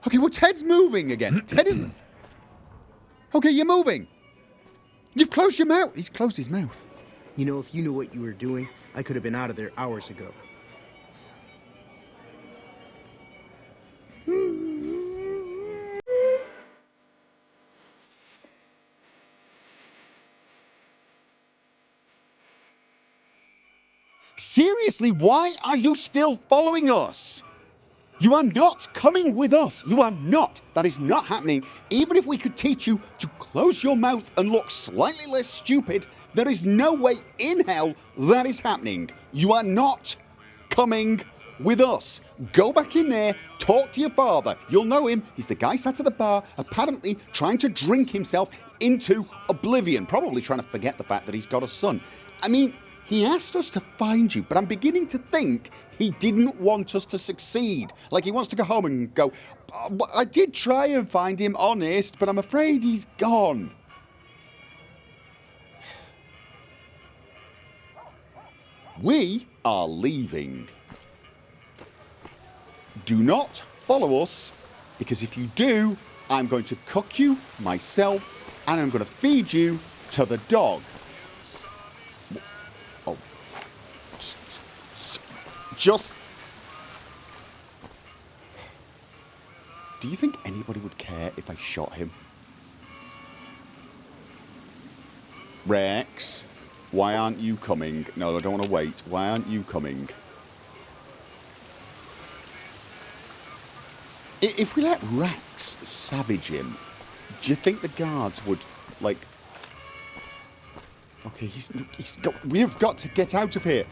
Okay, well, Ted's moving again. Ted isn't... Okay, you're moving. You've closed your mouth. He's closed his mouth. You know, if you knew what you were doing, I could have been out of there hours ago. Seriously, why are you still following us? You are not coming with us. You are not. That is not happening. Even if we could teach you to close your mouth and look slightly less stupid, there is no way in hell that is happening. You are not coming with us. Go back in there, talk to your father. You'll know him. He's the guy sat at the bar, apparently trying to drink himself into oblivion, probably trying to forget the fact that he's got a son. I mean, he asked us to find you, but I'm beginning to think he didn't want us to succeed. Like he wants to go home and go, oh, I did try and find him, honest, but I'm afraid he's gone. We are leaving. Do not follow us, because if you do, I'm going to cook you myself and I'm going to feed you to the dog. Oh. Just... Do you think anybody would care if I shot him? Rex, why aren't you coming? No, I don't want to wait. Why aren't you coming? If we let Rex savage him, do you think the guards would, like... Okay, we've got to get out of here.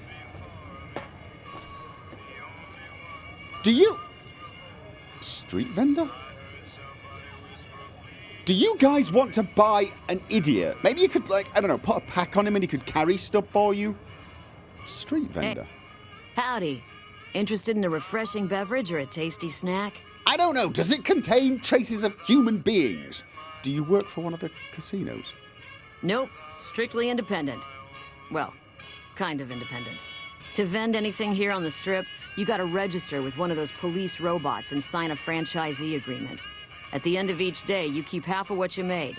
Do you... Street vendor? Do you guys want to buy an idiot? Maybe you could, like, I don't know, put a pack on him and he could carry stuff for you? Street vendor. Hey. Howdy. Interested in a refreshing beverage or a tasty snack? I don't know. Does it contain traces of human beings? Do you work for one of the casinos? Nope. Strictly independent. Well, kind of independent. To vend anything here on the Strip, you gotta register with one of those police robots and sign a franchisee agreement. At the end of each day, you keep half of what you made.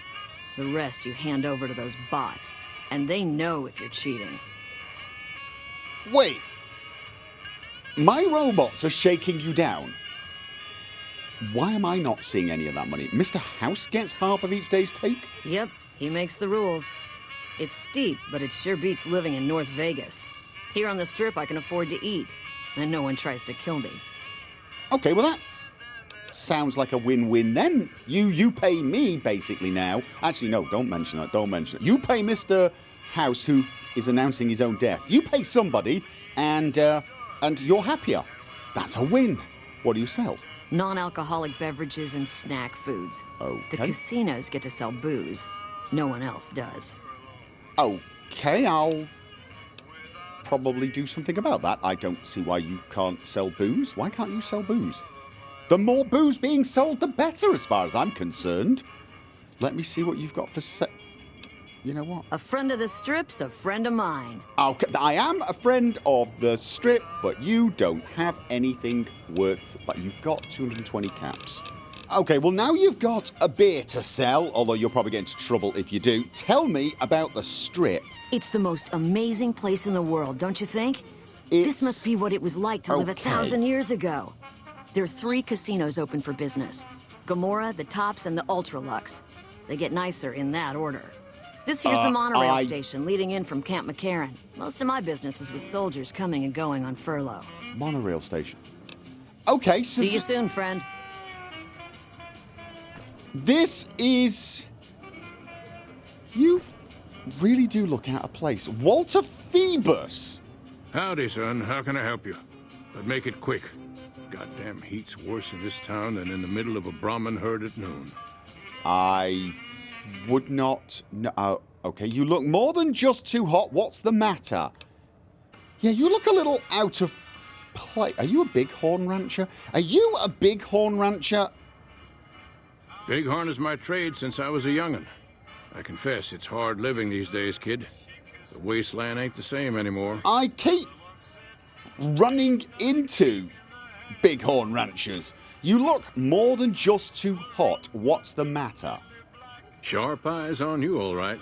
The rest you hand over to those bots. And they know if you're cheating. Wait. My robots are shaking you down. Why am I not seeing any of that money? Mr. House gets half of each day's take? Yep, he makes the rules. It's steep, but it sure beats living in North Vegas. Here on the Strip, I can afford to eat, and no one tries to kill me. Okay, well that sounds like a win-win then. You pay me, basically, now. Actually, no, don't mention that, don't mention it. You pay Mr. House, who is announcing his own death. You pay somebody, and you're happier. That's a win. What do you sell? Non-alcoholic beverages and snack foods. Okay. The casinos get to sell booze. No one else does. Okay, I'll probably do something about that. I don't see why you can't sell booze. Why can't you sell booze? The more booze being sold, the better, as far as I'm concerned. Let me see what you've got for You know what? A friend of the Strip's a friend of mine. Okay, I am a friend of the Strip, but you don't have anything worth... But you've got 220 caps. Okay, well now you've got a beer to sell, although you'll probably get into trouble if you do. Tell me about the Strip. It's the most amazing place in the world, don't you think? This must be what it was like to live 1,000 years ago. There are 3 casinos open for business. Gomorrah, the Tops, and the Ultralux. They get nicer in that order. This here's the monorail station leading in from Camp McCarran. Most of my business is with soldiers coming and going on furlough. Monorail station. Okay, so... See you soon, friend. This is... You really do look out of place. Walter Phebus! Howdy, son. How can I help you? But make it quick. Goddamn heat's worse in this town than in the middle of a Brahmin herd at noon. I would not... No, okay, you look more than just too hot. What's the matter? Yeah, you look a little out of place. Are you a bighorn rancher? Are you a bighorn rancher? Bighorn is my trade since I was a young'un. I confess, it's hard living these days, kid. The wasteland ain't the same anymore. I keep running into Bighorn Ranchers. You look more than just too hot. What's the matter? Sharp eyes on you, all right.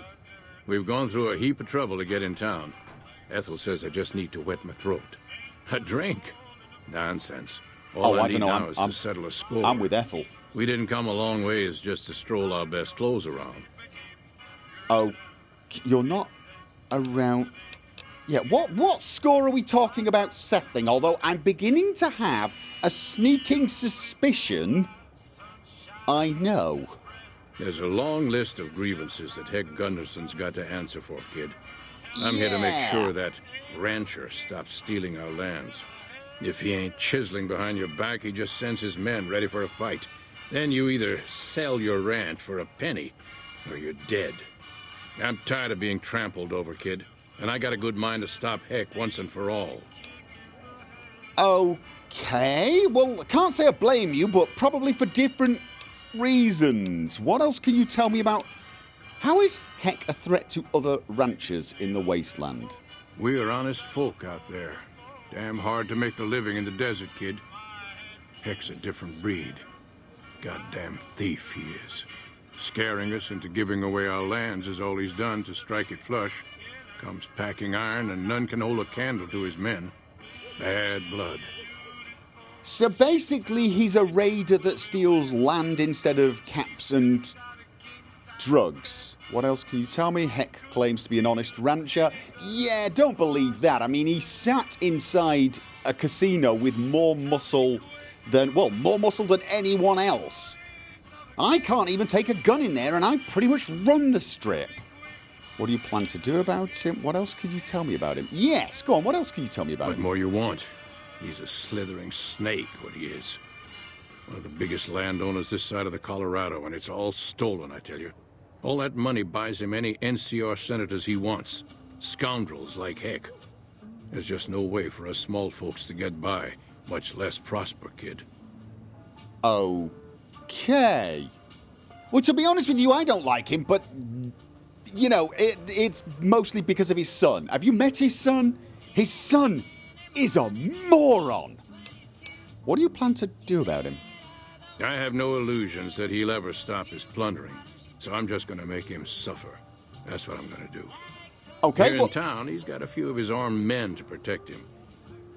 We've gone through a heap of trouble to get in town. Ethel says I just need to wet my throat. A drink? Nonsense. All I need now is to settle a score. I'm with Ethel. We didn't come a long ways just to stroll our best clothes around. Oh, you're not around... Yeah, what score are we talking about settling? Although I'm beginning to have a sneaking suspicion I know. There's a long list of grievances that Heck Gunderson's got to answer for, kid. I'm here to make sure that rancher stops stealing our lands. If he ain't chiseling behind your back, he just sends his men ready for a fight. Then you either sell your ranch for a penny, or you're dead. I'm tired of being trampled over, kid. And I got a good mind to stop Heck once and for all. Okay, well, I can't say I blame you, but probably for different reasons. What else can you tell me about... How is Heck a threat to other ranchers in the wasteland? We are honest folk out there. Damn hard to make a living in the desert, kid. Heck's a different breed. Goddamn thief he is. Scaring us into giving away our lands is all he's done to strike it flush. Comes packing iron, and none can hold a candle to his men. Bad blood. So basically he's a raider that steals land instead of caps and drugs. What else can you tell me? Heck claims to be an honest rancher. Yeah, don't believe that. I mean, he sat inside a casino with more muscle than, well, more muscle than anyone else. I can't even take a gun in there, and I pretty much run the strip. What do you plan to do about him? What else can you tell me about him? Yes, go on, what else can you tell me about him? What more you want? He's a slithering snake, what he is. One of the biggest landowners this side of the Colorado, and it's all stolen, I tell you. All that money buys him any NCR senators he wants. Scoundrels like Heck. There's just no way for us small folks to get by, much less prosper, kid. Okay. Well, to be honest with you, I don't like him, but... You know, it's mostly because of his son. Have you met his son? His son is a moron. What do you plan to do about him? I have no illusions that he'll ever stop his plundering, so I'm just going to make him suffer. That's what I'm going to do. Okay, Here in town, he's got a few of his armed men to protect him.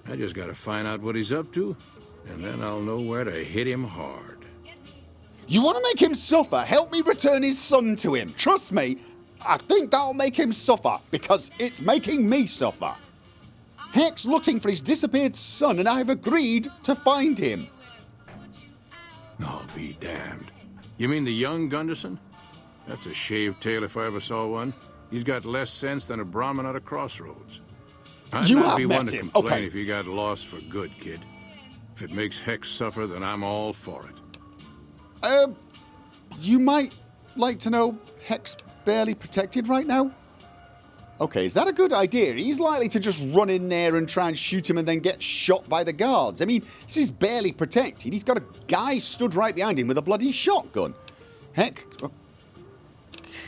I just got to find out what he's up to, and then I'll know where to hit him hard. You want to make him suffer? Help me return his son to him. Trust me, I think that'll make him suffer, because it's making me suffer. Heck's looking for his disappeared son, and I've agreed to find him. I'll be damned. You mean the young Gunderson? That's a shaved tail if I ever saw one. He's got less sense than a Brahmin at a crossroads. I'd not be one to complain if he got lost for good, kid. If it makes Heck suffer, then I'm all for it. You might like to know Heck's barely protected right now? Okay, is that a good idea? He's likely to just run in there and try and shoot him and then get shot by the guards. I mean, this is barely protected. He's got a guy stood right behind him with a bloody shotgun. Heck.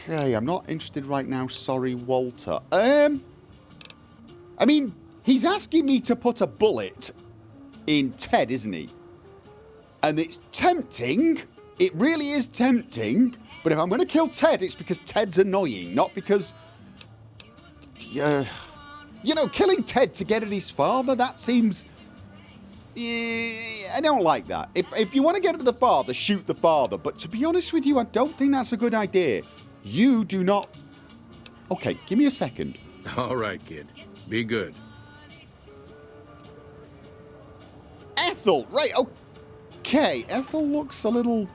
Okay, I'm not interested right now. Sorry, Walter. I mean, he's asking me to put a bullet in Ted, isn't he? And it's tempting. It really is tempting. But if I'm going to kill Ted, it's because Ted's annoying, not because... you know, killing Ted to get at his father, that seems... I don't like that. If you want to get at the father, shoot the father. But to be honest with you, I don't think that's a good idea. You do not... Okay, give me a second. All right, kid. Be good. Ethel! Right, okay. Ethel looks a little...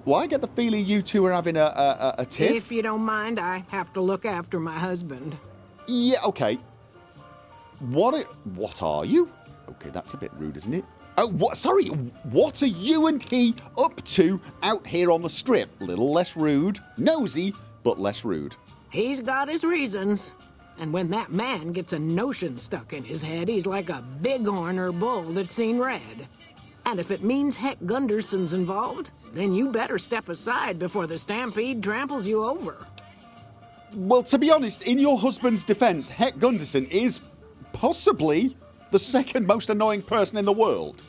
Well, I get the feeling you two are having a tiff. If you don't mind, I have to look after my husband. Yeah, okay. What are you? Okay, that's a bit rude, isn't it? Oh, sorry, what are you and he up to out here on the strip? Little less rude. Nosy, but less rude. He's got his reasons. And when that man gets a notion stuck in his head, he's like a bighorn or bull that's seen red. And if it means Heck Gunderson's involved, then you better step aside before the stampede tramples you over. Well, to be honest, in your husband's defense, Heck Gunderson is possibly the second most annoying person in the world.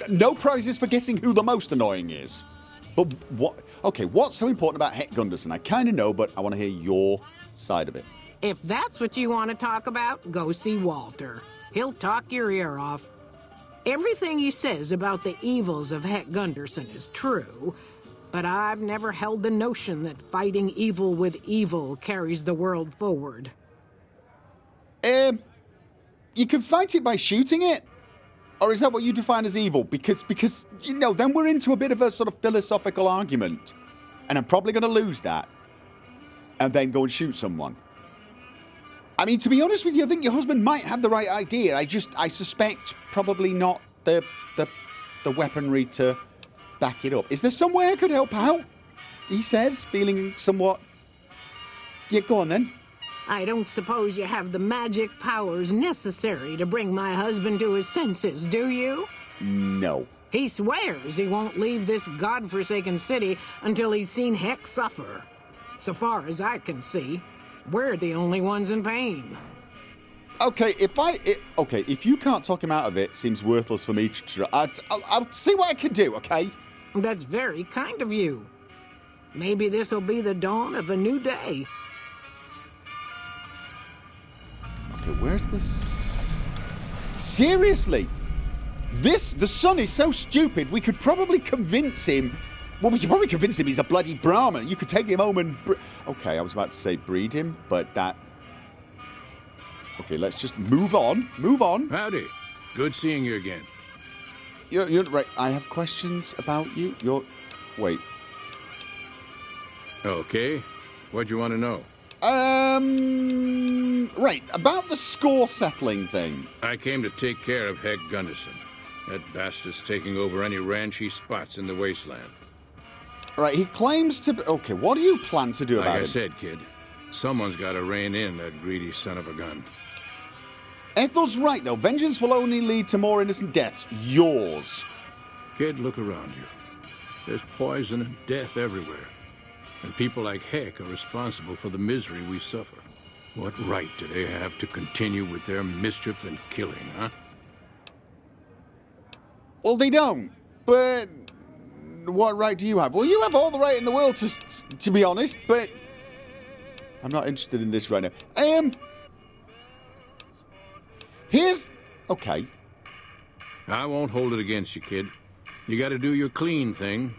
No prizes for guessing who the most annoying is. But what? Okay, what's so important about Heck Gunderson? I kind of know, but I want to hear your side of it. If that's what you want to talk about, go see Walter. He'll talk your ear off. Everything he says about the evils of Heck Gunderson is true, but I've never held the notion that fighting evil with evil carries the world forward. You can fight it by shooting it? Or is that what you define as evil? Because you know, then we're into a bit of a sort of philosophical argument. And I'm probably going to lose that. And then go and shoot someone. I mean, to be honest with you, I think your husband might have the right idea. I suspect probably not the weaponry to back it up. Is there some way I could help out? He says, feeling somewhat... Yeah, go on then. I don't suppose you have the magic powers necessary to bring my husband to his senses, do you? No. He swears he won't leave this godforsaken city until he's seen Heck suffer. So far as I can see, we're the only ones in pain. Okay, if you can't talk him out of it, seems worthless for me to try. I'll see what I can do, okay? That's very kind of you. Maybe this'll be the dawn of a new day. Okay, where's this? Seriously? The son is so stupid, we could probably convince him... Well, we could probably convince him he's a bloody Brahmin. You could take him home and... Okay, I was about to say breed him, but that... Okay, let's just move on. Move on. Howdy. Good seeing you again. You're right. I have questions about you. Wait. Okay. What'd you want to know? Right. About the score settling thing. I came to take care of Heck Gunderson. That bastard's taking over any ranch he spots in the wasteland. Right, he claims to be... Okay, what do you plan to do about it? Like I said, kid, someone's got to rein in that greedy son of a gun. Ethel's right, though. Vengeance will only lead to more innocent deaths. Yours. Kid, look around you. There's poison and death everywhere. And people like Heck are responsible for the misery we suffer. What right do they have to continue with their mischief and killing, huh? Well, they don't. But... What right do you have? Well, you have all the right in the world to be honest, but... I'm not interested in this right now. Here's... Okay. I won't hold it against you, kid. You gotta do your clean thing.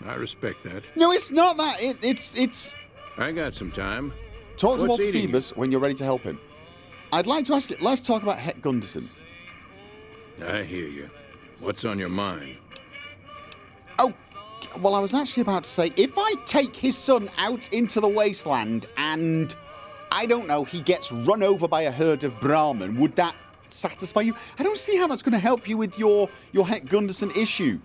I respect that. No, it's not that. It's... I got some time. Talk to What's Walter eating Phebus when you're ready to help him. I'd like to ask you... Let's talk about Heck Gunderson. I hear you. What's on your mind? Oh, well, I was actually about to say, if I take his son out into the wasteland and, I don't know, he gets run over by a herd of Brahmin, would that satisfy you? I don't see how that's going to help you with your Heck Gunderson issue.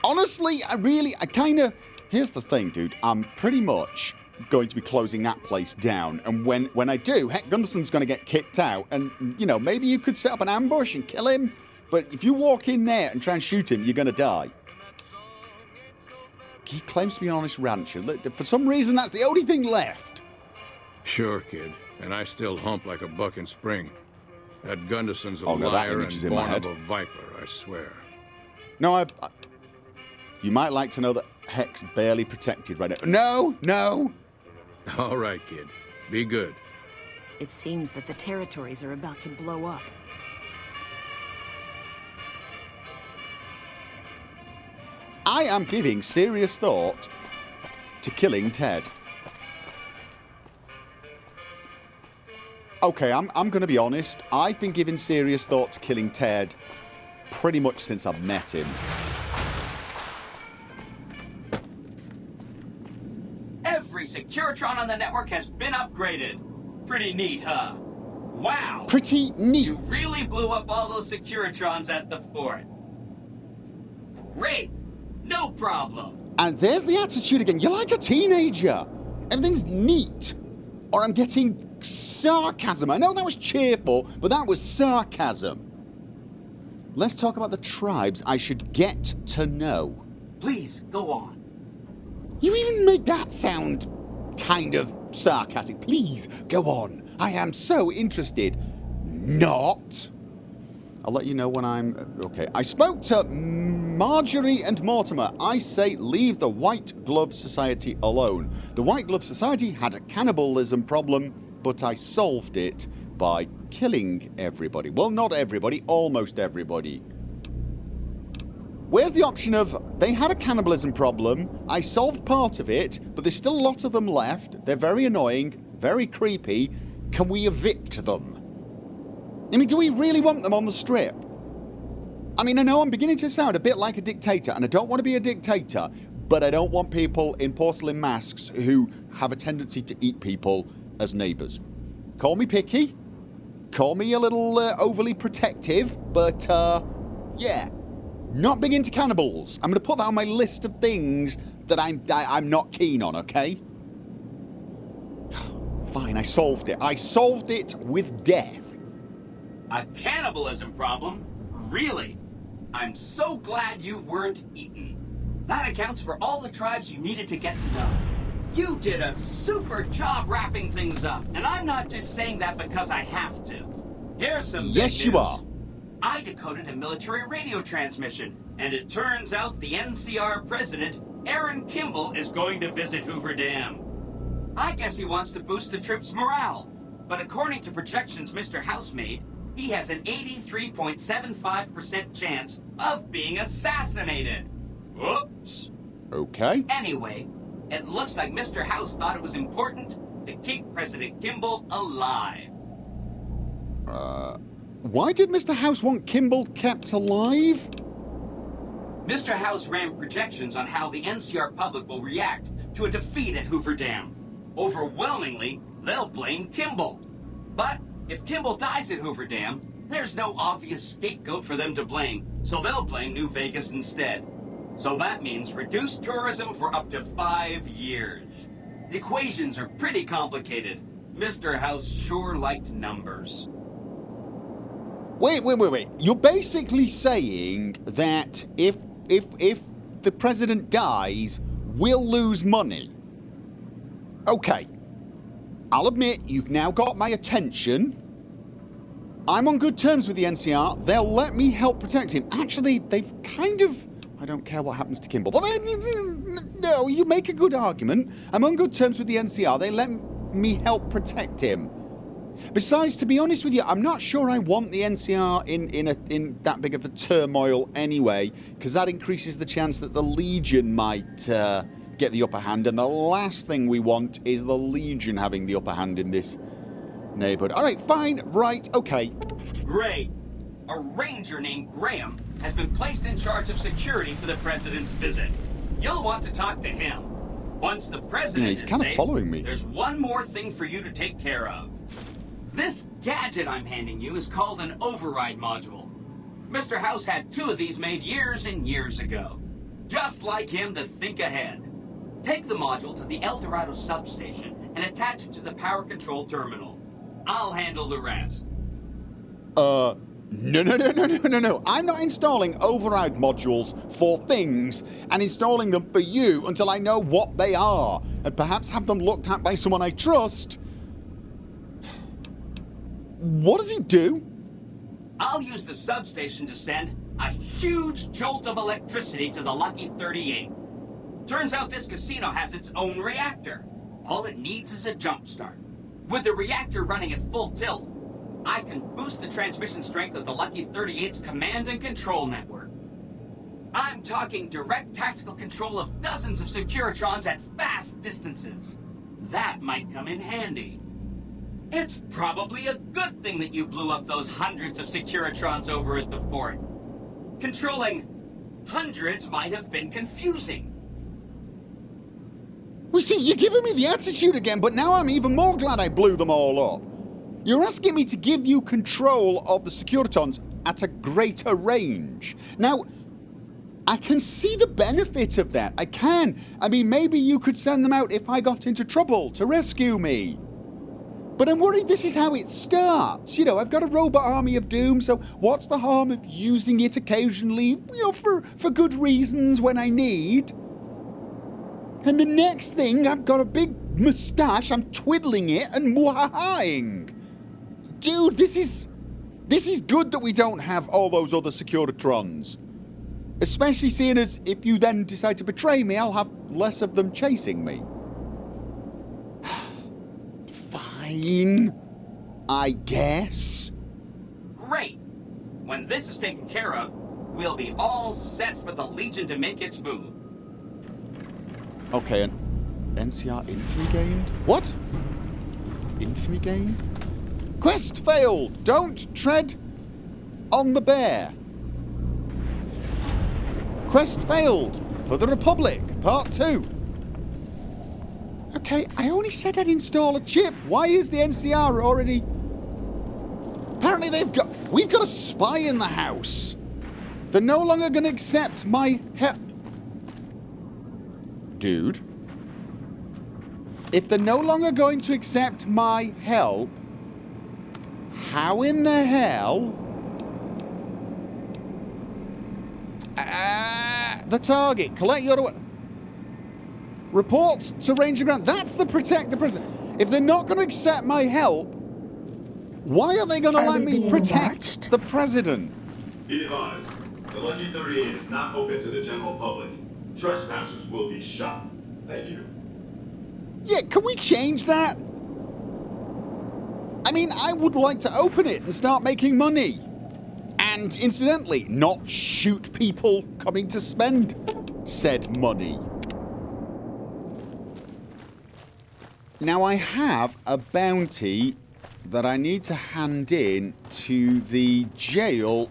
Honestly, I kind of... Here's the thing, dude. I'm pretty much going to be closing that place down. And when I do, Heck Gunderson's going to get kicked out. And, you know, maybe you could set up an ambush and kill him. But if you walk in there and try and shoot him, you're going to die. He claims to be an honest rancher. For some reason, that's the only thing left. Sure, kid. And I still hump like a buck in spring. That Gunderson's a Oh, no, that liar image is and in my born head. of a viper, I swear. No, you might like to know that Heck's barely protected right now. No! All right, kid. Be good. It seems that the territories are about to blow up. I am giving serious thought to killing Ted. Okay, I'm going to be honest. I've been giving serious thought to killing Ted pretty much since I've met him. Every Securitron on the network has been upgraded. Pretty neat, huh? Wow! Pretty neat. You really blew up all those Securitrons at the fort. Great! No problem! And there's the attitude again. You're like a teenager. Everything's neat. Or I'm getting sarcasm. I know that was cheerful, but that was sarcasm. Let's talk about the tribes I should get to know. Please, go on. You even make that sound kind of sarcastic. Please, go on. I am so interested. Not. I'll let you know when I'm... Okay. I spoke to Marjorie and Mortimer. I say leave the White Glove Society alone. The White Glove Society had a cannibalism problem, but I solved it by killing everybody. Well, not everybody, almost everybody. Where's the option of, they had a cannibalism problem, I solved part of it, but there's still a lot of them left, they're very annoying, very creepy, can we evict them? I mean, do we really want them on the strip? I mean, I know I'm beginning to sound a bit like a dictator, and I don't want to be a dictator, but I don't want people in porcelain masks who have a tendency to eat people as neighbours. Call me picky, call me a little overly protective, but yeah. Not big into cannibals. I'm going to put that on my list of things that I'm not keen on, okay? Fine, I solved it. I solved it with death. A cannibalism problem? Really? I'm so glad you weren't eaten. That accounts for all the tribes you needed to get to know. You did a super job wrapping things up, and I'm not just saying that because I have to. Here's some big Yes, you news. are. I decoded a military radio transmission, and it turns out the NCR president, Aaron Kimball, is going to visit Hoover Dam. I guess he wants to boost the troops' morale, but according to projections Mr. House made, he has an 83.75% chance of being assassinated. Whoops. Okay. Anyway, it looks like Mr. House thought it was important to keep President Kimball alive. Why did Mr. House want Kimball kept alive? Mr. House ran projections on how the NCR public will react to a defeat at Hoover Dam. Overwhelmingly, they'll blame Kimball. But if Kimball dies at Hoover Dam, there's no obvious scapegoat for them to blame, so they'll blame New Vegas instead. So that means reduced tourism for up to 5 years. The equations are pretty complicated. Mr. House sure liked numbers. Wait. You're basically saying that if the president dies, we'll lose money. Okay. I'll admit you've now got my attention. I'm on good terms with the NCR. They'll let me help protect him. Actually, they've kind of... I don't care what happens to Kimball. But no, you make a good argument. I'm on good terms with the NCR. They let me help protect him. Besides, to be honest with you, I'm not sure I want the NCR in that big of a turmoil anyway, because that increases the chance that the Legion might get the upper hand, and the last thing we want is the Legion having the upper hand in this neighborhood. All right, fine, right, okay. Great. A ranger named Graham has been placed in charge of security for the president's visit. You'll want to talk to him. Once the president he's is kind of safe, following me. There's one more thing for you to take care of. This gadget I'm handing you is called an override module. Mr. House had 2 of these made years and years ago. Just like him to think ahead. Take the module to the El Dorado substation and attach it to the power control terminal. I'll handle the rest. No. I'm not installing override modules for things and installing them for you until I know what they are, and perhaps have them looked at by someone I trust. What does it do? I'll use the substation to send a huge jolt of electricity to the Lucky 38. Turns out this casino has its own reactor. All it needs is a jump start. With the reactor running at full tilt, I can boost the transmission strength of the Lucky 38's command and control network. I'm talking direct tactical control of dozens of Securitrons at vast distances. That might come in handy. It's probably a good thing that you blew up those hundreds of Securitrons over at the fort. Controlling hundreds might have been confusing. We see, you're giving me the attitude again, but now I'm even more glad I blew them all up. You're asking me to give you control of the Securitrons at a greater range. Now, I can see the benefit of that. I can. I mean, maybe you could send them out if I got into trouble to rescue me. But I'm worried this is how it starts. You know, I've got a robot army of doom, so what's the harm of using it occasionally, you know, for good reasons when I need? And the next thing, I've got a big moustache, I'm twiddling it and mwahahaing. Dude, this is good that we don't have all those other Securitrons. Especially seeing as if you then decide to betray me, I'll have less of them chasing me. Fine. I guess. Great! When this is taken care of, we'll be all set for the Legion to make its move. Okay, an NCR infamy gained? What? Infamy gained? Quest failed! Don't tread on the bear. Quest failed for the Republic, Part 2. Okay, I only said I'd install a chip. Why is the NCR already... Apparently we've got a spy in the house. They're no longer going to accept my help. Dude. If they're no longer going to accept my help, how in the hell... the target. Collect your... Report to Ranger Ground. That's the protect the president. If they're not going to accept my help, why are they going to let me protect the president? Be advised, the Lucky 38 is not open to the general public. Trespassers will be shot. Thank you. Yeah, can we change that? I mean, I would like to open it and start making money. And incidentally, not shoot people coming to spend said money. Now I have a bounty that I need to hand in to the jail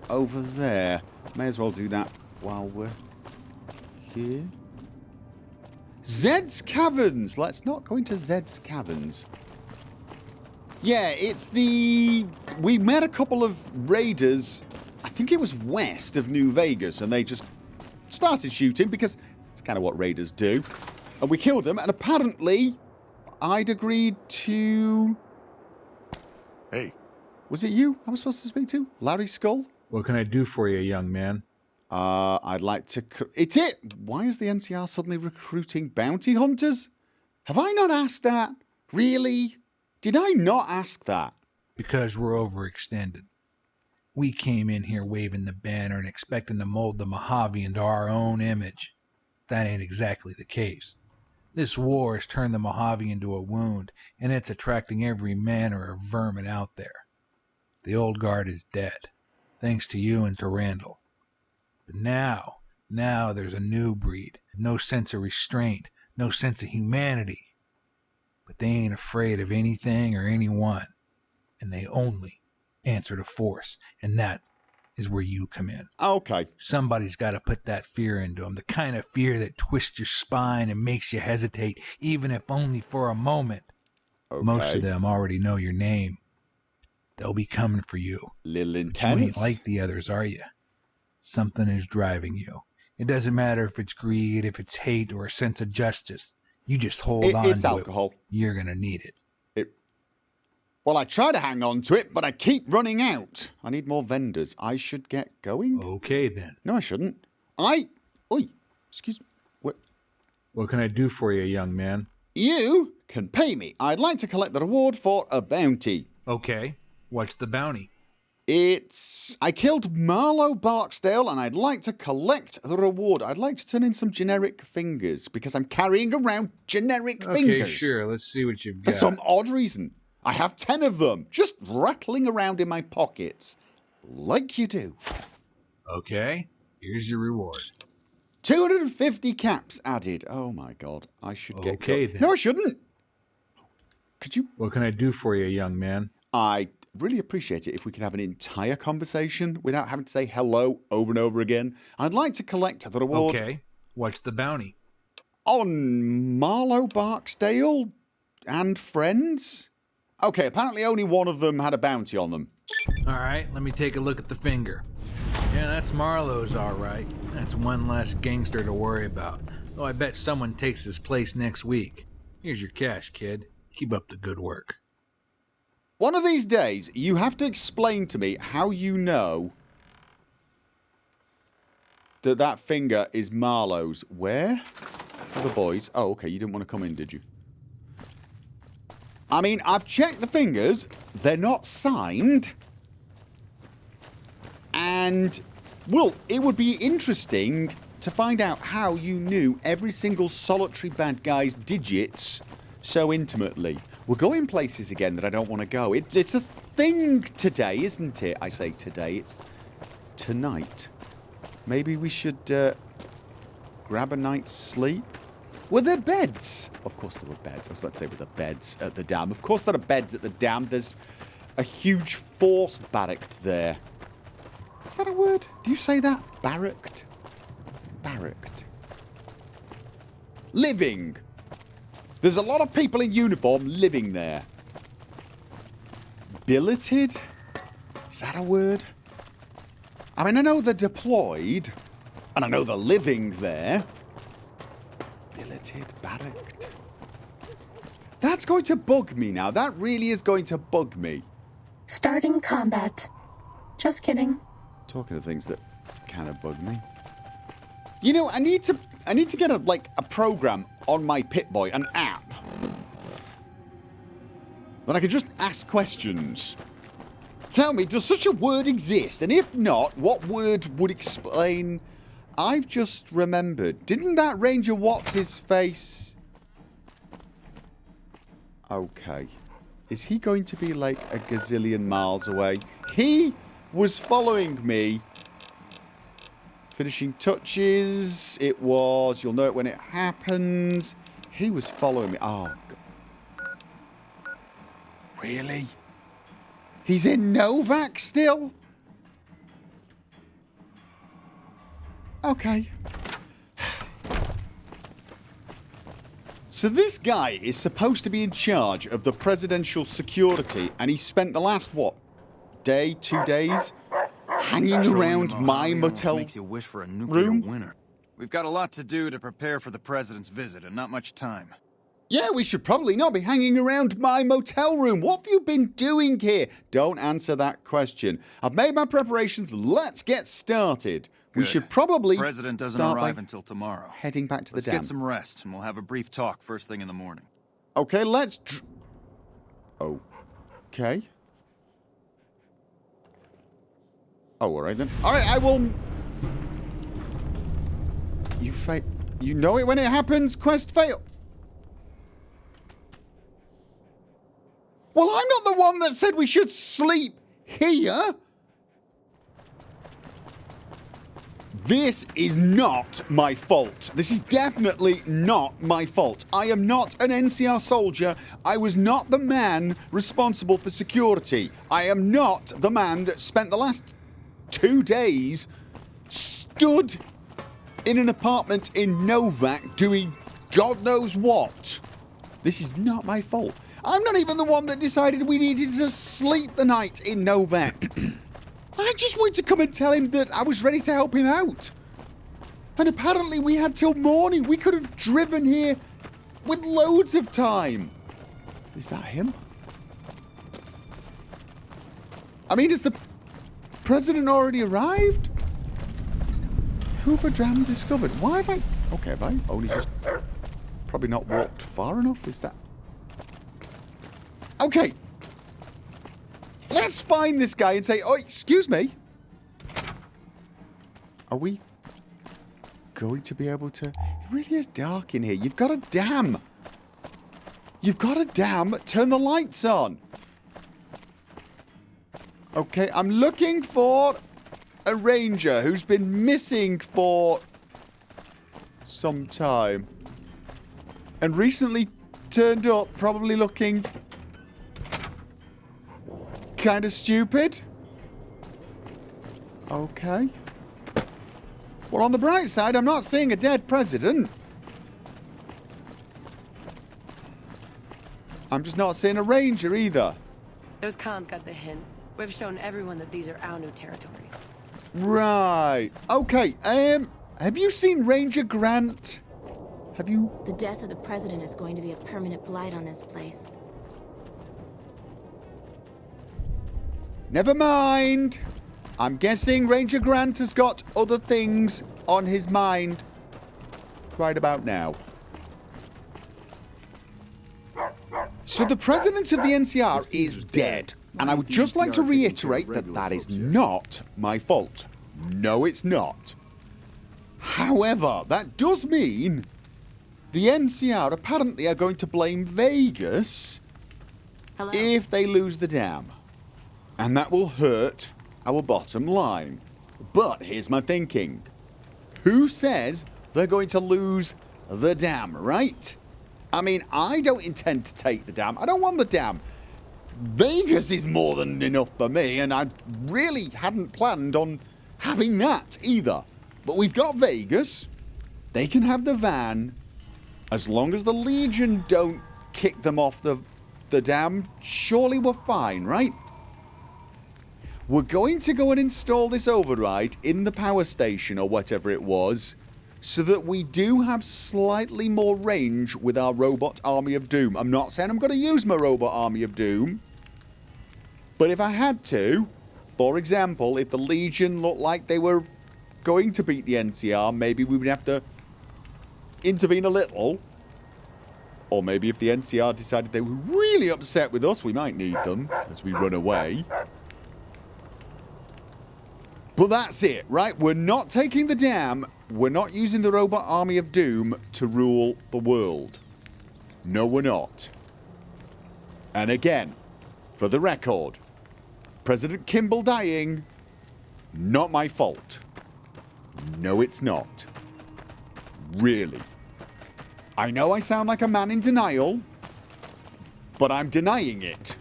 over there. May as well do that while we're here. Zed's Caverns. Let's not go into Zed's Caverns. Yeah, it's the... We met a couple of raiders, I think it was west of New Vegas, and they just started shooting because it's kind of what raiders do. And we killed them, and apparently I'd agreed to... Hey. Was it you I was supposed to speak to? Larry Skull? What can I do for you, young man? I'd like to... It's it! Why is the NCR suddenly recruiting bounty hunters? Have I not asked that? Really? Did I not ask that? Because we're overextended. We came in here waving the banner and expecting to mold the Mojave into our own image. That ain't exactly the case. This war has turned the Mojave into a wound, and it's attracting every manner of vermin out there. The old guard is dead, thanks to you and to Randall. But now there's a new breed. No sense of restraint, no sense of humanity. But they ain't afraid of anything or anyone, and they only answer to force, and that is where you come in. Okay. Somebody's got to put that fear into them, the kind of fear that twists your spine and makes you hesitate, even if only for a moment. Okay. Most of them already know your name. They'll be coming for you. Little But intense. you ain't like the others, are you? Something is driving you. It doesn't matter if it's greed, if it's hate, or a sense of justice. You just hold on it's to alcohol. it. You're going to need it. Well, I try to hang on to it, but I keep running out. I need more vendors. I should get going? Okay, then. No, I shouldn't. Oi, excuse me. What can I do for you, young man? You can pay me. I'd like to collect the reward for a bounty. Okay. What's the bounty? I killed Marlowe Barksdale, and I'd like to collect the reward. I'd like to turn in some generic fingers, because I'm carrying around generic fingers. Okay, sure. Let's see what you've For got. some odd reason. I have 10 of them, just rattling around in my pockets. Like you do. Okay. Here's your reward. 250 caps added. Oh my god. I should get... Okay, then. No, I shouldn't. Could you... What can I do for you, young man? I'd really appreciate it if we could have an entire conversation without having to say hello over and over again. I'd like to collect the reward... Okay. What's the bounty? On Marlowe Barksdale and friends? Okay, apparently only one of them had a bounty on them. All right, let me take a look at the finger. Yeah, that's Marlowe's all right. That's one less gangster to worry about. Though I bet someone takes his place next week. Here's your cash, kid. Keep up the good work. One of these days, you have to explain to me how you know that finger is Marlowe's. Where are the boys? Oh, okay, you didn't want to come in, did you? I mean, I've checked the fingers. They're not signed. And, well, it would be interesting to find out how you knew every single solitary bad guy's digits so intimately. We're going places again that I don't want to go. It's a thing today, isn't it? I say today. It's tonight. Maybe we should grab a night's sleep? Were there beds? Of course there were beds. I was about to say, were there beds at the dam? Of course there are beds at the dam. There's a huge force barracked there. Is that a word? Do you say that? Barracked? Barracked. Living. There's a lot of people in uniform living there. Billeted? Is that a word? I mean, I know they're deployed, and I know they're living there. Billeted, barracked. That's going to bug me now. That really is going to bug me. Starting combat. Just kidding. Talking of things that kind of bug me. You know, I need to get a program on my Pip-Boy, an app. That I can just ask questions. Tell me, does such a word exist? And if not, what word would explain... I've just remembered. Didn't that Ranger What's-His-Face... Okay. Is he going to be like a gazillion miles away? He was following me. Finishing touches. It was... You'll know it when it happens. He was following me. Oh, God. Really? He's in Novak still? Okay. So this guy is supposed to be in charge of the presidential security, and he spent the last, what, day, 2 days, hanging around my motel makes you wish for a nuclear room? winter. We've got a lot to do to prepare for the president's visit, and not much time. Yeah, we should probably not be hanging around my motel room. What have you been doing here? Don't answer that question. I've made my preparations. Let's get started. Good. We should probably The president doesn't start arrive by until tomorrow. heading back to Let's the dam. get some rest, and we'll have a brief talk first thing in the morning. Okay, let's... Okay. Oh, alright then. Alright, I will... You know it when it happens, quest fail. Well, I'm not the one that said we should sleep here. This is not my fault. This is definitely not my fault. I am not an NCR soldier. I was not the man responsible for security. I am not the man that spent the last 2 days stood in an apartment in Novak doing God knows what. This is not my fault. I'm not even the one that decided we needed to sleep the night in Novak. I just wanted to come and tell him that I was ready to help him out. And apparently we had till morning. We could have driven here with loads of time. Is that him? I mean, has the president already arrived? Hoover Dam discovered. Why have I... Okay, have I only just... Probably not walked far enough, is that... Okay. Let's find this guy and say, oh, excuse me. Are we going to be able to... It really is dark in here. You've got a dam. You've got a dam. Turn the lights on. Okay, I'm looking for a ranger who's been missing for some time. And recently turned up, probably looking kind of stupid. Okay. Well, on the bright side, I'm not seeing a dead president. I'm just not seeing a ranger either. Those cons got the hint. We've shown everyone that these are our new territories. Right. Okay, have you seen Ranger Grant? Have you... The death of the president is going to be a permanent blight on this place. Never mind. I'm guessing Ranger Grant has got other things on his mind right about now. So the president of the NCR is dead, and I would just like to reiterate that that is not my fault. No, it's not. However, that does mean the NCR apparently are going to blame Vegas if they lose the dam. And that will hurt our bottom line. But here's my thinking. Who says they're going to lose the dam, right? I mean, I don't intend to take the dam. I don't want the dam. Vegas is more than enough for me, and I really hadn't planned on having that either. But we've got Vegas. They can have the van. As long as the Legion don't kick them off the dam, surely we're fine, right? We're going to go and install this override in the power station or whatever it was, so that we do have slightly more range with our robot army of doom. I'm not saying I'm going to use my robot army of doom, but if I had to, for example, if the Legion looked like they were going to beat the NCR, maybe we would have to intervene a little. Or maybe if the NCR decided they were really upset with us, we might need them as we run away. But that's it, right? We're not taking the dam. We're not using the robot army of doom to rule the world. No, we're not. And again, for the record, President Kimball dying, not my fault. No, it's not. Really. I know I sound like a man in denial, but I'm denying it.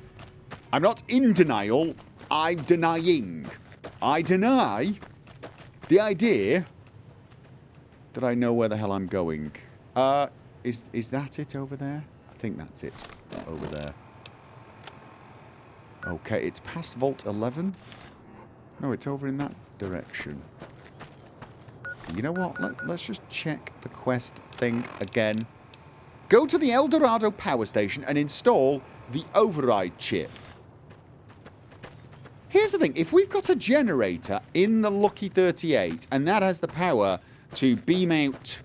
I'm not in denial, I'm denying. I deny the idea that I know where the hell I'm going. Is that it over there? I think that's it over there. Okay, it's past Vault 11. No, it's over in that direction. Okay, you know what? Let's just check the quest thing again. Go to the El Dorado power station and install the override chip. Here's the thing, if we've got a generator in the Lucky 38 and that has the power to beam out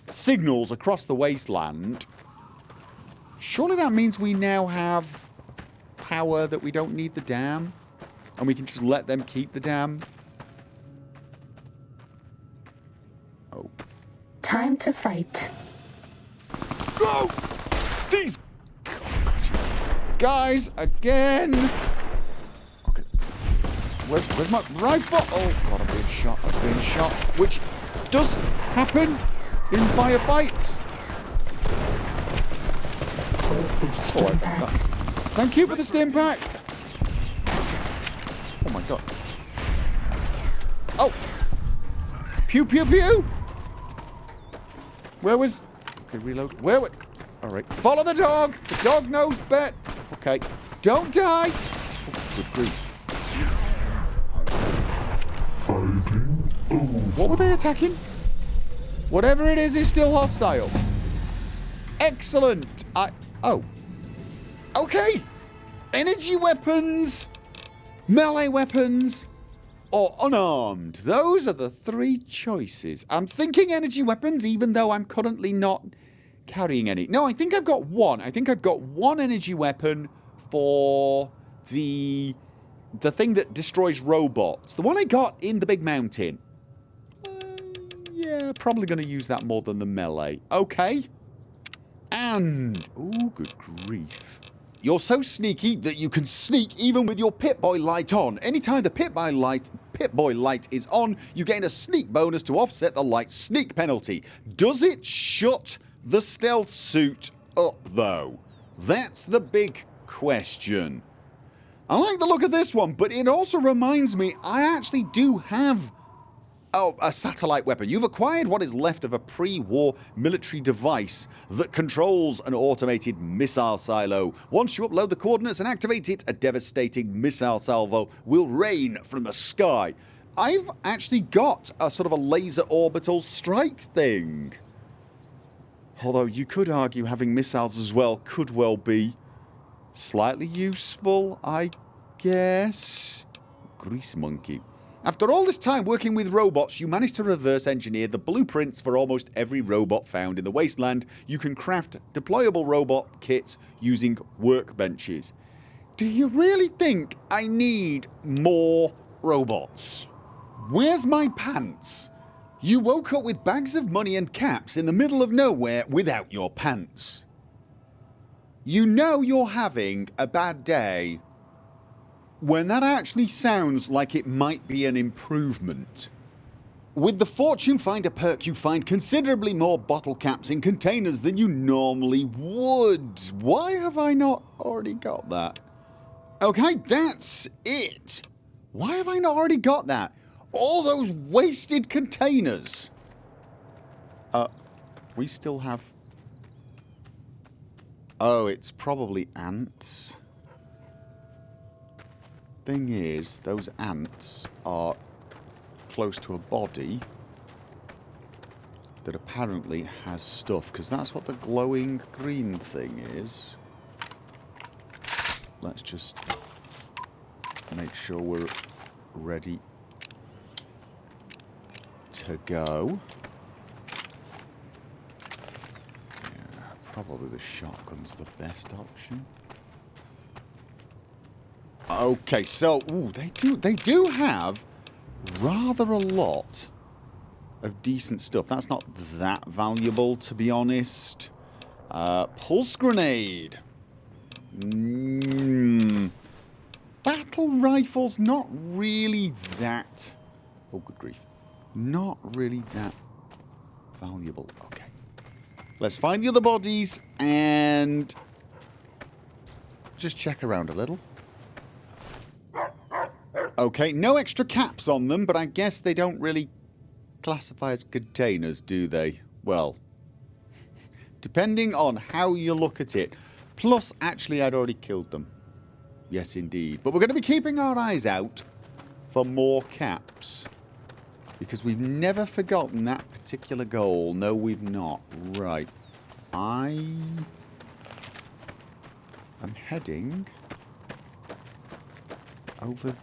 signals across the wasteland, surely that means we now have power that we don't need the dam and we can just let them keep the dam. Oh. Time to fight. Go! These guys again! Where's my rifle? Oh, God, I'm being shot. I'm being shot. Which does happen in firefights. Oh, that's... Thank you for the stim pack. Oh, my God. Oh. Pew, pew, pew. Where was... Okay, reload. Where was... All right. Follow the dog. The dog knows bet. Okay. Don't die. Oh, good grief. What were they attacking? Whatever it is still hostile. Excellent. Oh. Okay. Energy weapons, melee weapons, or unarmed. Those are the three choices. I'm thinking energy weapons, even though I'm currently not carrying any. No, I think I've got one. I think I've got one energy weapon for the thing that destroys robots. The one I got in the big mountain. Yeah, probably going to use that more than the melee. Okay. And... ooh, good grief. You're so sneaky that you can sneak even with your Pip-Boy light on. Anytime the Pip-Boy light is on, you gain a sneak bonus to offset the light sneak penalty. Does it shut the stealth suit up, though? That's the big question. I like the look of this one, but it also reminds me I actually do have a satellite weapon. You've acquired what is left of a pre-war military device that controls an automated missile silo. Once you upload the coordinates and activate it, a devastating missile salvo will rain from the sky. I've actually got a sort of a laser orbital strike thing. Although you could argue having missiles as well could well be slightly useful, I guess. Grease monkey. After all this time working with robots, you managed to reverse engineer the blueprints for almost every robot found in the wasteland. You can craft deployable robot kits using workbenches. Do you really think I need more robots? Where's my pants? You woke up with bags of money and caps in the middle of nowhere without your pants. You know you're having a bad day when that actually sounds like it might be an improvement. With the Fortune Finder perk, you find considerably more bottle caps in containers than you normally would. Why have I not already got that? Okay, that's it. Why have I not already got that? All those wasted containers. We still have... Oh, it's probably ants. Thing is, those ants are close to a body that apparently has stuff, because that's what the glowing green thing is. Let's just make sure we're ready to go. Yeah, probably the shotgun's the best option. Okay, so they do have rather a lot of decent stuff. That's not that valuable, to be honest. Pulse grenade. Battle rifles, not really that... Oh, good grief. Not really that valuable. Okay. Let's find the other bodies and just check around a little. Okay, no extra caps on them, but I guess they don't really classify as containers, do they? Well, depending on how you look at it. Plus, actually, I'd already killed them. Yes, indeed. But we're going to be keeping our eyes out for more caps. Because we've never forgotten that particular goal. No, we've not. Right. I am heading over...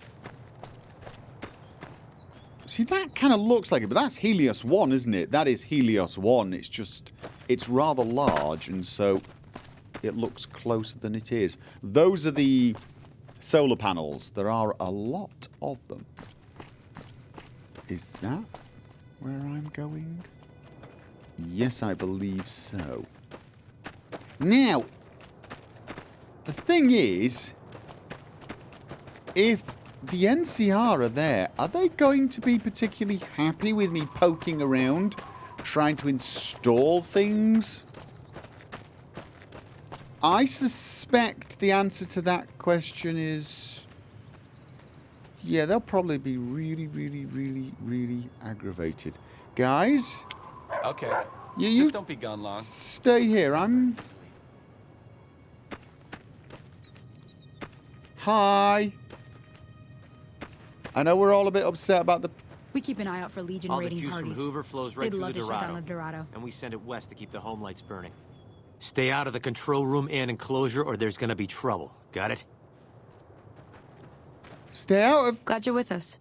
See, that kind of looks like it, but that's Helios 1, isn't it? That is Helios 1. It's just... It's rather large, and so it looks closer than it is. Those are the solar panels. There are a lot of them. Is that where I'm going? Yes, I believe so. Now, the thing is, if the NCR are there, are they going to be particularly happy with me poking around, trying to install things? I suspect the answer to that question is... Yeah, they'll probably be really, really, really, really aggravated. Guys? Okay. You just don't be gone long. Stay here. I'm... Hi. I know we're all a bit upset about the... We keep an eye out for Legion all the raiding juice parties. From Hoover flows right They'd through love the to Dorado. shut down the Dorado. And we send it west to keep the home lights burning. Stay out of the control room and enclosure or there's gonna be trouble. Got it? Stay out of... Glad you're with us.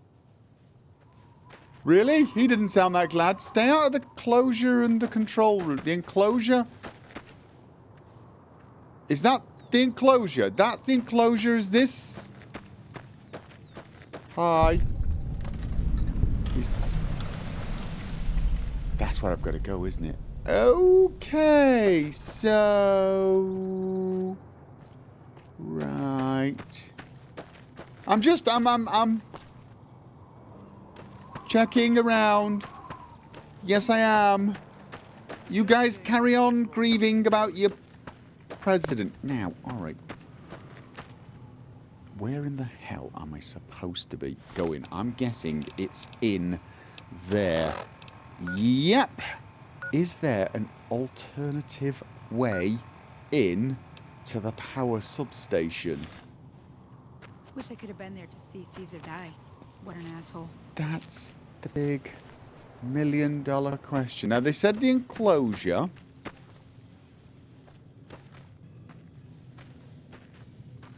Really? He didn't sound that glad. Stay out of the closure and the control room. The enclosure? Is that the enclosure? That's the enclosure, is this? Hi. That's where I've got to go, isn't it? Okay, so... Right. I'm checking around. Yes, I am. You guys carry on grieving about your president. Now, alright. Where in the hell am I supposed to be going? I'm guessing it's in there. Yep. Is there an alternative way in to the power substation? Wish I could have been there to see Caesar die. What an asshole. That's the big $1 million question. Now, they said the enclosure.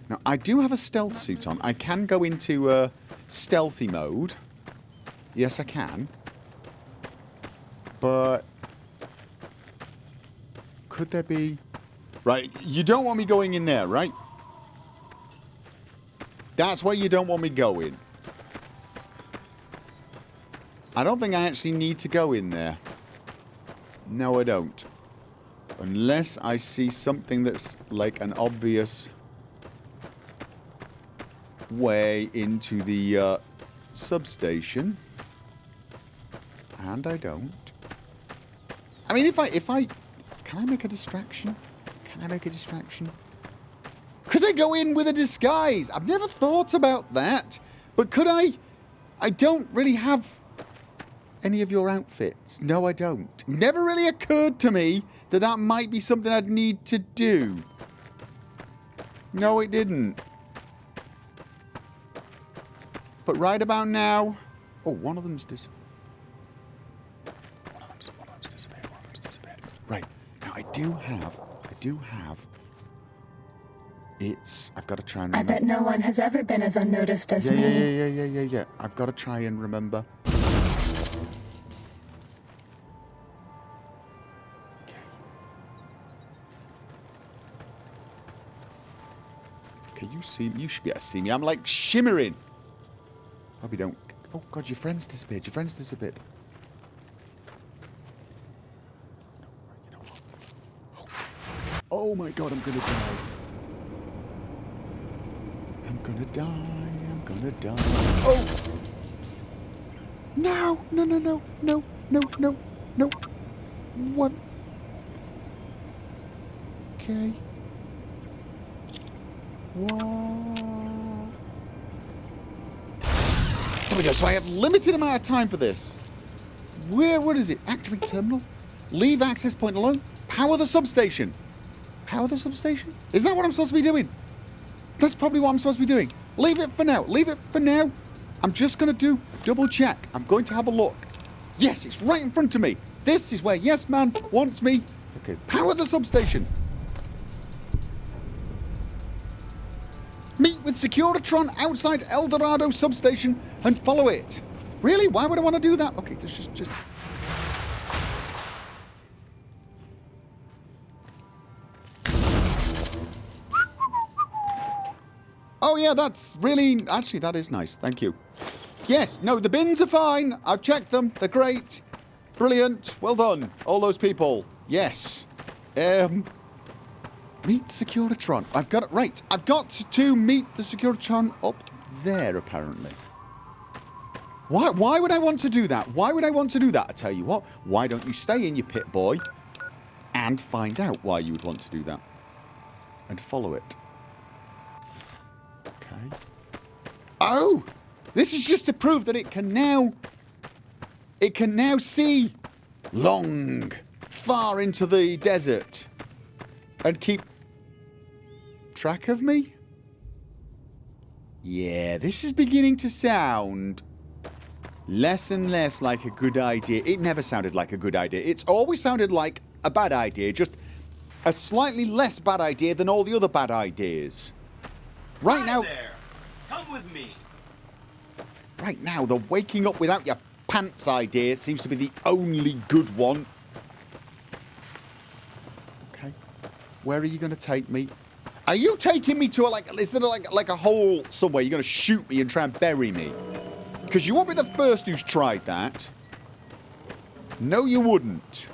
Now, I do have a stealth suit on. I can go into stealthy mode. Yes, I can. But could there be... Right, you don't want me going in there, right? That's where you don't want me going. I don't think I actually need to go in there. No, I don't. Unless I see something that's like an obvious way into the substation. And I don't. I mean, if I... Can I make a distraction? Can I make a distraction? Could I go in with a disguise? I've never thought about that. But could I? I don't really have any of your outfits. No, I don't. It never really occurred to me that that might be something I'd need to do. No, it didn't. But right about now... Oh, one of them's disappeared. One of them's disappeared. One of them's disappeared. Right. Now, I do have... I've got to try and remember. I bet no one has ever been as unnoticed as me. Yeah. I've got to try and remember. Okay, you see... You should be able to see me. I'm like shimmering. Probably don't... Oh, God, your friend's disappeared. Your friend's disappeared. No, you know what? Oh, my God, I'm going to die. I'm gonna die. Oh! No! What? Okay. What? There we go. So I have limited amount of time for this. What is it? Activate terminal? Leave access point alone? Power the substation? Power the substation? Is that what I'm supposed to be doing? That's probably what I'm supposed to be doing. Leave it for now. I'm just going to do double check. I'm going to have a look. Yes, it's right in front of me. This is where Yes Man wants me. Okay, power the substation. Meet with Securitron outside El Dorado substation and follow it. Really? Why would I want to do that? Okay, this is just... Oh, yeah, that's really... Actually, that is nice. Thank you. Yes, no, the bins are fine. I've checked them. They're great. Brilliant. Well done, all those people. Yes. Meet Securitron. I've got it right. I've got to meet the Securitron up there, apparently. Why would I want to do that? I tell you what. Why don't you stay in your Pip-Boy and find out why you would want to do that? And follow it. Okay. Oh! This is just to prove that it can now see long, far into the desert and keep track of me? Yeah, this is beginning to sound less and less like a good idea. It never sounded like a good idea. It's always sounded like a bad idea, just a slightly less bad idea than all the other bad ideas. Right now... there. Come with me. Right now, the waking up without your pants idea seems to be the only good one. Okay. Where are you going to take me? Are you taking me to is there like a hole somewhere? You're going to shoot me and try and bury me? Because you won't be the first who's tried that. No, you wouldn't.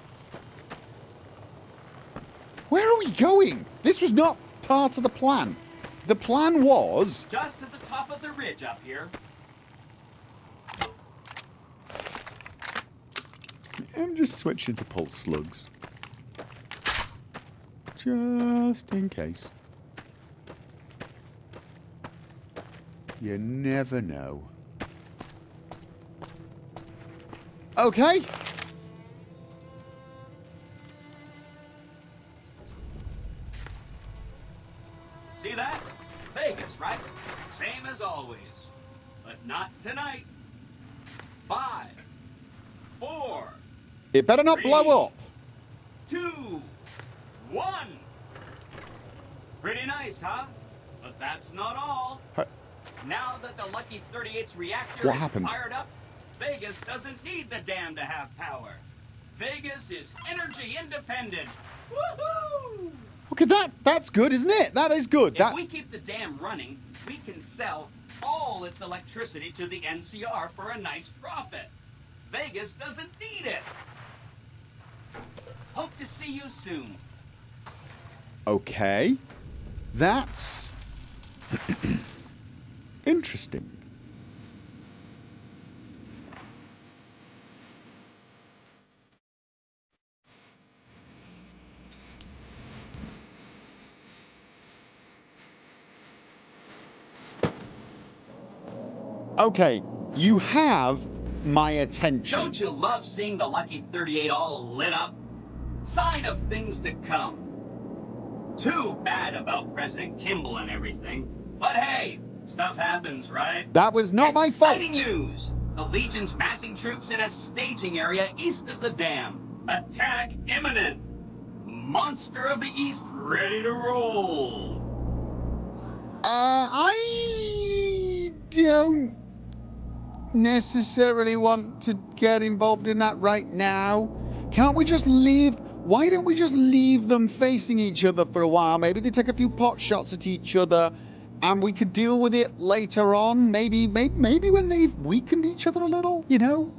Where are we going? This was not part of the plan. The plan was... just at the top of the ridge up here. I'm just switching to pulse slugs. Just in case. You never know. Okay. See that? Vegas, right? Same as always. But not tonight. 5, 4... It better not 3, blow up. 2, 1. Pretty nice, huh? But that's not all. Now that the Lucky 38's reactor is fired up, Vegas doesn't need the dam to have power. Vegas is energy independent. Woohoo! Okay, that's good, isn't it? That is good. If we keep the dam running, we can sell all its electricity to the NCR for a nice profit. Vegas doesn't need it. Hope to see you soon. Okay. That's interesting. Okay, you have my attention. Don't you love seeing the Lucky 38 all lit up? Sign of things to come. Too bad about President Kimball and everything. But hey, stuff happens, right? That was not my fault. Exciting news! The Legion's massing troops in a staging area east of the dam. Attack imminent! Monster of the East ready to roll! I don't necessarily want to get involved in that right now. Can't we just leave? Why don't we just leave them facing each other for a while? Maybe they take a few pot shots at each other and we could deal with it later on. Maybe when they've weakened each other a little, you know?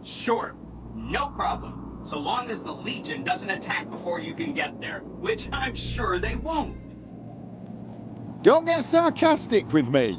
Sure, no problem. So long as the Legion doesn't attack before you can get there, which I'm sure they won't. Don't get sarcastic with me.